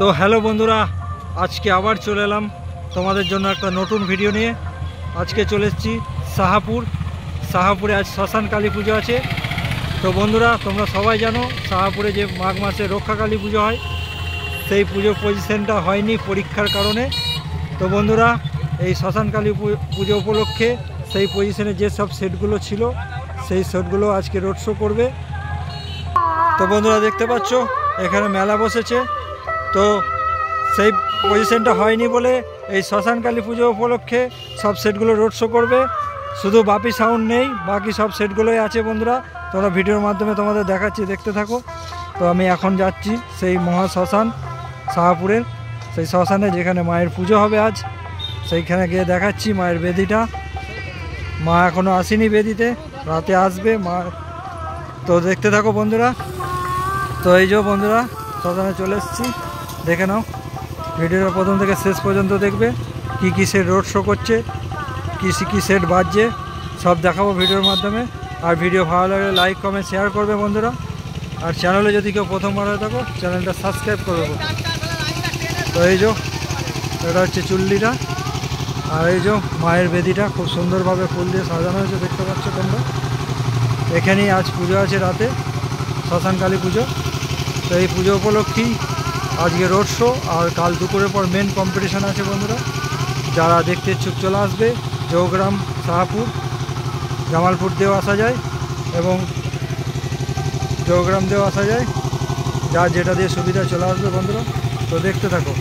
তো হ্যালো বন্ধুরা, আজকে আবার চলে এলাম তোমাদের জন্য একটা নতুন ভিডিও নিয়ে। আজকে চলে এসেছি শাহাপুরে। আজ শ্মশান কালী পুজো আছে। তো বন্ধুরা, তোমরা সবাই জানো শাহাপুরে যে মাঘ মাসে রক্ষা কালী পুজো হয়, সেই পুজো পজিশনটা হয়নি পরীক্ষার কারণে। তো বন্ধুরা, এই শ্মশান কালী পুজো উপলক্ষে সেই পজিশনে যে সব সেটগুলো ছিল, সেই সেটগুলো আজকে রোড শো করবে। তো বন্ধুরা, দেখতে পাচ্ছ এখানে মেলা বসেছে। তো সেই পজিশনটা হয়নি বলে এই শ্মশান কালী পুজো উপলক্ষে সব সেটগুলো রোড শো করবে। শুধু বাপি সাউন্ড নেই, বাকি সব সেটগুলোই আছে। বন্ধুরা, তোমরা ভিডিওর মাধ্যমে তোমাদের দেখাচ্ছি, দেখতে থাকো। তো আমি এখন যাচ্ছি সেই মহা শ্মশান শাহাপুরের, সেই শ্মশানে যেখানে মায়ের পুজো হবে আজ। সেইখানে গিয়ে দেখাচ্ছি মায়ের বেদিটা। মা এখনও আসেনি বেদিতে, রাতে আসবে মা। তো দেখতে থাকো বন্ধুরা। তো এই যে বন্ধুরা, শ্মশানে চলে এসেছি, দেখে নাও। ভিডিওটা প্রথম থেকে শেষ পর্যন্ত দেখবে, কি সেট রোড শো করছে, কি সেট বাজছে, সব দেখাবো ভিডিওর মাধ্যমে। আর ভিডিও ভালো লাগলে লাইক কমেন্ট শেয়ার করবে বন্ধুরা। আর চ্যানেলে যদি কেউ প্রথমবার হয়ে থাকো, চ্যানেলটা সাবস্ক্রাইব করবে। তো এই যে এটা হচ্ছে চুল্লিটা, আর এই যে মায়ের বেদিটা খুব সুন্দরভাবে ফুল দিয়ে সাজানো হয়েছে, দেখতে পাচ্ছ তোমরা। এখানেই আজ পুজো আছে রাতে, শ্মশান কালী পুজো। তো এই পুজো উপলক্ষেই আজকে রোড শো, আর কাল দুপুরের পর মেন কম্পিটিশান আছে বন্ধুরা। যারা দেখতে ইচ্ছুক চলে আসবে। জৌগ্রাম, শাহাপুর, জামালপুর দিয়েও আসা যায় এবং জৌগ্রাম দিয়েও আসা যায়, যার যেটা দিয়ে সুবিধা চলে আসবে বন্ধুরা। তো দেখতে থাকো।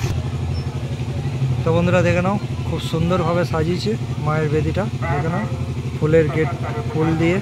তো বন্ধুরা, দেখে নাও খুব সুন্দরভাবে সাজিয়েছে মায়ের বেদিটা, দেখে নাও ফুলের গেট, ফুল দিয়ে।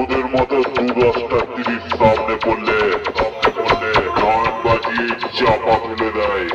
ওদের মতো 2-10টা 30 সামনে পড়লে গান বাজিয়ে চাপা ফেলে দেয়।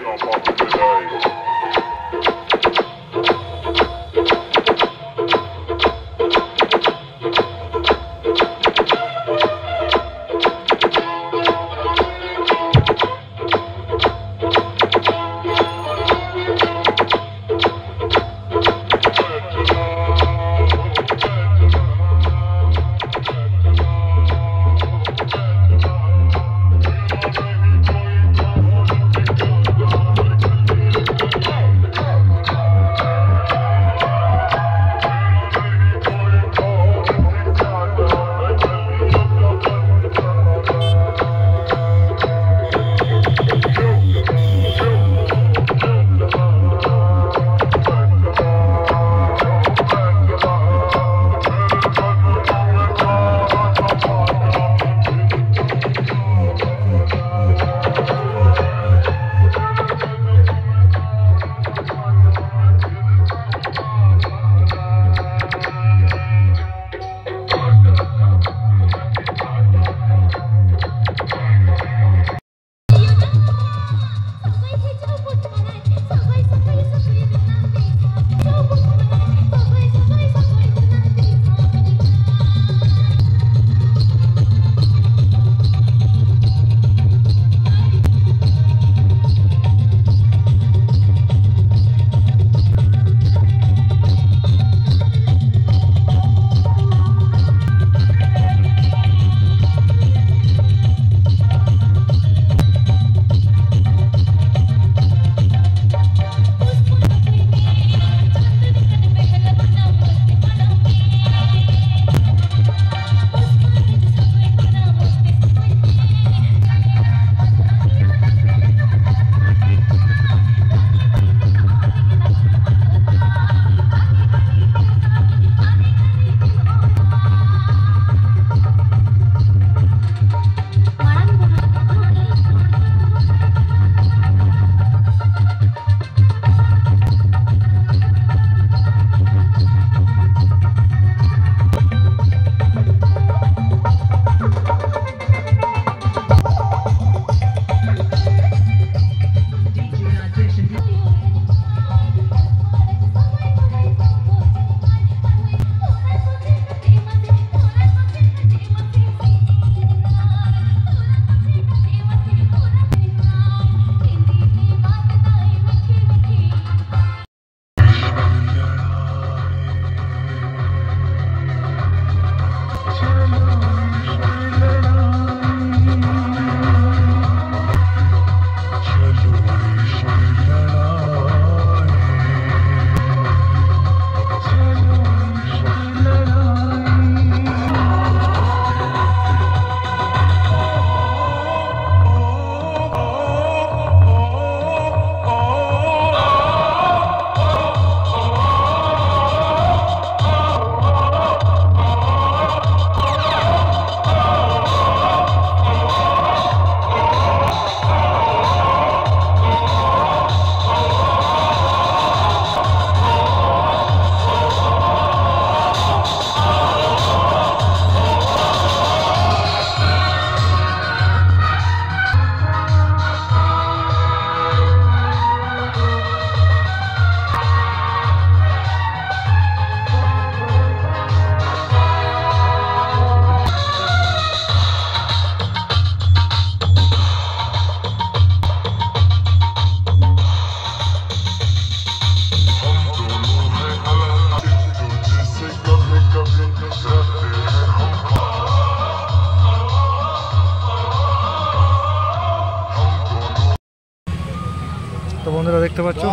তো বন্ধুরা দেখতে পাচ্ছ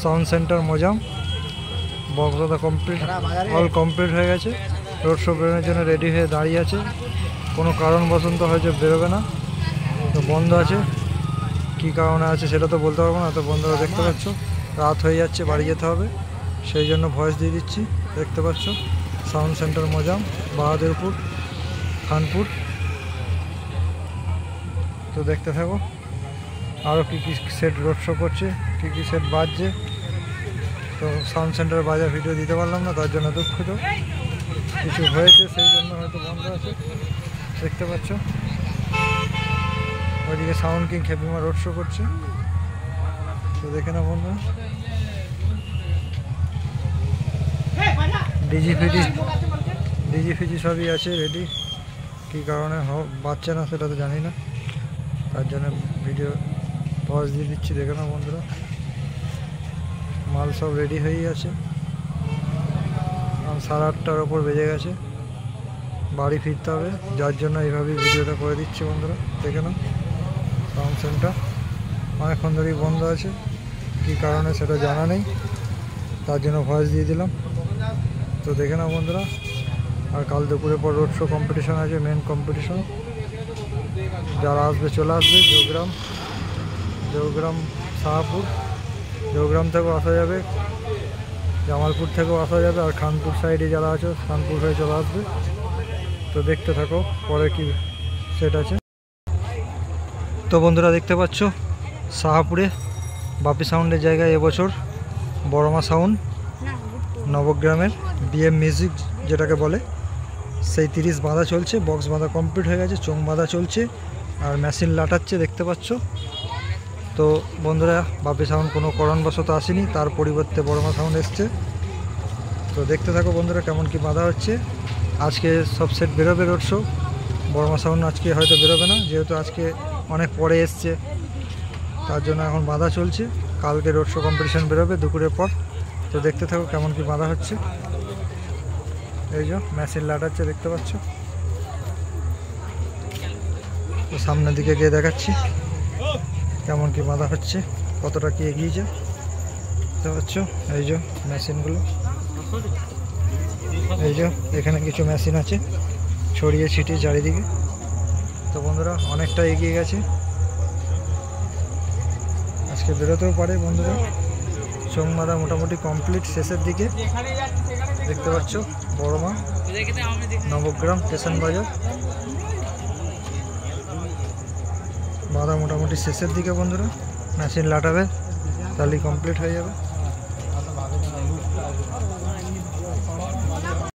সাউন্ড সেন্টার মজাম বক্স দাদা কমপ্লিট অল কমপ্লিট হয়ে গেছে। রোড শো বেরোনোর জন্য রেডি হয়ে দাঁড়িয়ে আছে, কোনো কারণবশত হয়তো বেরোবে না, তো বন্ধ আছে। কি কারণে আছে সেটা তো বলতে পারবো না। তো বন্ধুরা দেখতে পাচ্ছ রাত হয়ে যাচ্ছে, বাড়ি যেতে হবে, সেই জন্য ভয়েস দিয়ে দিচ্ছি। দেখতে পাচ্ছ সাউন্ড সেন্টার মজাম, বাহাদুরপুর, খানপুর। তো দেখতে থাকো। আরও কী কী সেট রোড শো করছে, কী কী সেট বাজছে। তো সাউন্ড সেন্টার বাজার ভিডিও দিতে পারলাম না, তার জন্য দুঃখিত। কিছু হয়েছে সেই জন্য হয়তো বন্ধ আছে, দেখতে পাচ্ছ। ওইদিকে সাউন্ড কিং খেপিমা রোড শো করছে, তো দেখে না বন্ধু। ডিজি ফিজি সবই আছে রেডি। কী কারণে বাচ্চা না সেটা তো জানি না, তার জন্য ভিডিও পজ দিয়ে দিচ্ছি, দেখে না বন্ধুরা। মাল সব রেডি হয়েই আছে। 8:30টার ওপর বেজে গেছে, বাড়ি ফিরতে হবে, যার জন্য এইভাবেই ভিডিওটা করে দিচ্ছি বন্ধুরা, দেখে না। সাউন্ড সেন্টার অনেকক্ষণ ধরেই বন্ধ আছে, কী কারণে সেটা জানা নেই, তার জন্য ভয়েস দিয়ে দিলাম। তো দেখে না বন্ধুরা। আর কাল দুপুরের পর রোড শো কম্পিটিশন আছে, মেন কম্পিটিশন। যারা আসবে চলে আসবে। জৌগ্রাম শাহপুর, জৌগ্রাম থেকেও আসা যাবে, জামালপুর থেকেও আসা যাবে, আর খানপুর সাইডে যারা আছে খানপুর হয়ে চলে আসবে। তো দেখতে থাকো পরে কি সেট আছে। তো বন্ধুরা দেখতে পাচ্ছ শাহপুরে বাপি সাউন্ডের জায়গায় এবছর বড়মা সাউন্ড নবগ্রামের বিএম মিউজিক যেটাকে বলে, সেই 30 বাঁধা চলছে। বক্স বাঁধা কমপ্লিট হয়ে গেছে, চোং বাঁধা চলছে, আর মেশিন লাটাচ্ছে দেখতে পাচ্ছ। তো বন্ধুরা বাপি সাউন্ড কোনো কারণবশত আসেনি, তার পরিবর্তে বড়মা সাউন্ড এসছে। তো দেখতে থাকো বন্ধুরা কেমন কি বাঁধা হচ্ছে। আজকে সব সেট বেরোবে রোড শো, বড়মা সাউন্ড আজকে হয়তো বেরোবে না, যেহেতু আজকে অনেক পরে এসছে, তার জন্য এখন বাঁধা চলছে। কালকে রোড শো কম্পিটিশন বেরোবে দুপুরের পর। তো দেখতে থাকো কেমন কি বাঁধা হচ্ছে। এই যে মেশিন লাটাচ্ছে দেখতে পাচ্ছ। তো সামনের দিকে গিয়ে দেখাচ্ছি কেমন কি বাঁধা হচ্ছে, কতটা কি এগিয়েছে দেখতে পাচ্ছ। এই যে মেশিনগুলো, এই যে এখানে কিছু মেশিন আছে ছড়িয়ে ছিটিয়ে চারিদিকে। তো বন্ধুরা অনেকটা এগিয়ে গেছে, আজকে বেরোতেও পারে বন্ধুরা। চোং বাঁধা মোটামুটি কমপ্লিট, শেষের দিকে দেখতে পাচ্ছ। বড়মা নবগ্রাম স্টেশন বাজার বাঁধা মোটামুটি শেষের দিকে বন্ধুরা। মেশিন লাটাবে, তাহলেই কমপ্লিট হয়ে যাবে।